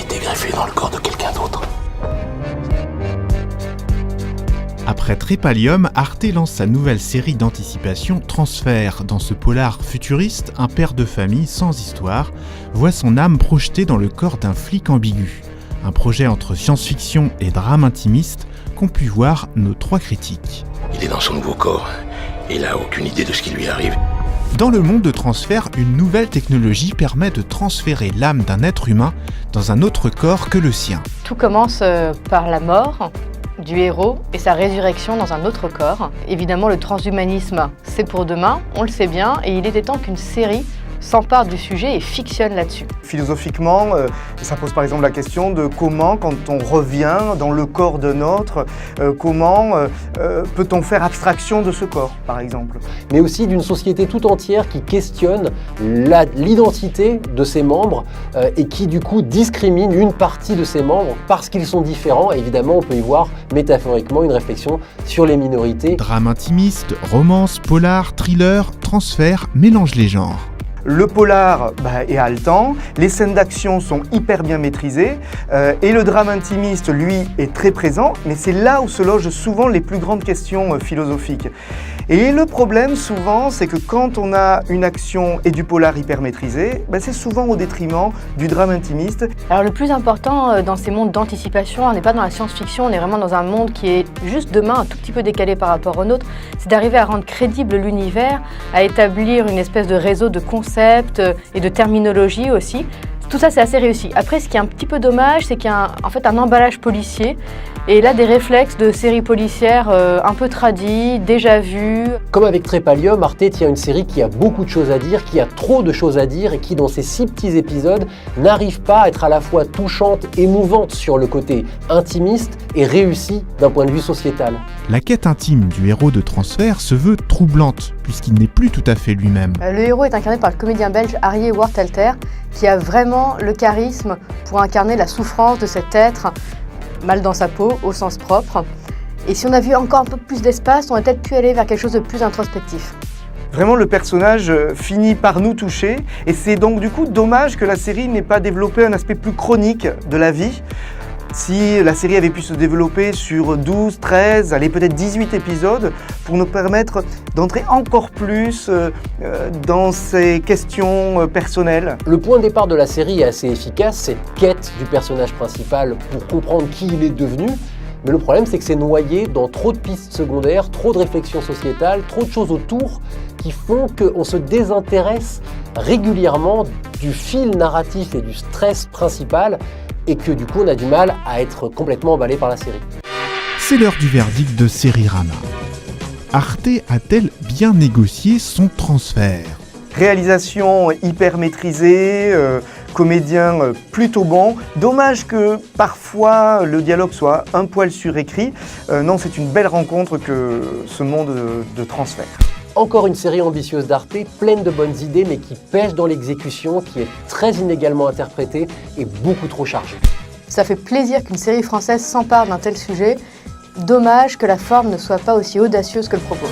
été greffé dans le corps de quelqu'un d'autre. Après Trépalium, Arte lance sa nouvelle série d'anticipation Transfert. Dans ce polar futuriste, un père de famille sans histoire voit son âme projetée dans le corps d'un flic ambigu. Un projet entre science-fiction et drame intimiste qu'ont pu voir nos 3 critiques. Il est dans son nouveau corps. Il n'a aucune idée de ce qui lui arrive. Dans le monde de Transfert, une nouvelle technologie permet de transférer l'âme d'un être humain dans un autre corps que le sien. Tout commence par la mort du héros et sa résurrection dans un autre corps. Évidemment, le transhumanisme, c'est pour demain, on le sait bien, et il était temps qu'une série s'empare du sujet et fictionne là-dessus. Philosophiquement, ça pose par exemple la question de comment, quand on revient dans le corps d'un autre, comment peut-on faire abstraction de ce corps, par exemple. Mais aussi d'une société tout entière qui questionne l'identité de ses membres et qui du coup discrimine une partie de ses membres parce qu'ils sont différents. Et évidemment, on peut y voir métaphoriquement une réflexion sur les minorités. Drame intimiste, romance, polar, thriller, transfert, mélange les genres. Le polar est haletant, les scènes d'action sont hyper bien maîtrisées et le drame intimiste, lui, est très présent, mais c'est là où se logent souvent les plus grandes questions philosophiques. Et le problème souvent, c'est que quand on a une action et du polar hyper maîtrisé, c'est souvent au détriment du drame intimiste. Alors le plus important dans ces mondes d'anticipation, on n'est pas dans la science-fiction, on est vraiment dans un monde qui est juste demain, un tout petit peu décalé par rapport au nôtre, c'est d'arriver à rendre crédible l'univers, à établir une espèce de réseau de concepts et de terminologie aussi. Tout ça, c'est assez réussi. Après, ce qui est un petit peu dommage, c'est qu'il y a en fait un emballage policier et là des réflexes de séries policières un peu tradies, déjà vues. Comme avec Trépalium, Arte tient une série qui a beaucoup de choses à dire, qui a trop de choses à dire et qui, dans ses 6 petits épisodes, n'arrive pas à être à la fois touchante, émouvante sur le côté intimiste et réussie d'un point de vue sociétal. La quête intime du héros de Transfert se veut troublante, puisqu'il n'est plus tout à fait lui-même. Le héros est incarné par le comédien belge Harry Wartelter, qui a vraiment le charisme pour incarner la souffrance de cet être mal dans sa peau, au sens propre. Et si on avait eu encore un peu plus d'espace, on aurait peut-être pu aller vers quelque chose de plus introspectif. Vraiment, le personnage finit par nous toucher et c'est donc du coup dommage que la série n'ait pas développé un aspect plus chronique de la vie. Si la série avait pu se développer sur 12, 13, allez peut-être 18 épisodes pour nous permettre d'entrer encore plus dans ces questions personnelles. Le point de départ de la série est assez efficace, cette quête du personnage principal pour comprendre qui il est devenu. Mais le problème, c'est que c'est noyé dans trop de pistes secondaires, trop de réflexions sociétales, trop de choses autour qui font qu'on se désintéresse régulièrement du fil narratif et du stress principal et que du coup on a du mal à être complètement emballé par la série. C'est l'heure du verdict de Sérirama. Arte a-t-elle bien négocié son transfert ? Réalisation hyper maîtrisée, comédien plutôt bon. Dommage que parfois le dialogue soit un poil surécrit. Non, c'est une belle rencontre que ce monde de Transfert. Encore une série ambitieuse d'Arte, pleine de bonnes idées, mais qui pêche dans l'exécution, qui est très inégalement interprétée et beaucoup trop chargée. Ça fait plaisir qu'une série française s'empare d'un tel sujet. Dommage que la forme ne soit pas aussi audacieuse que le propos.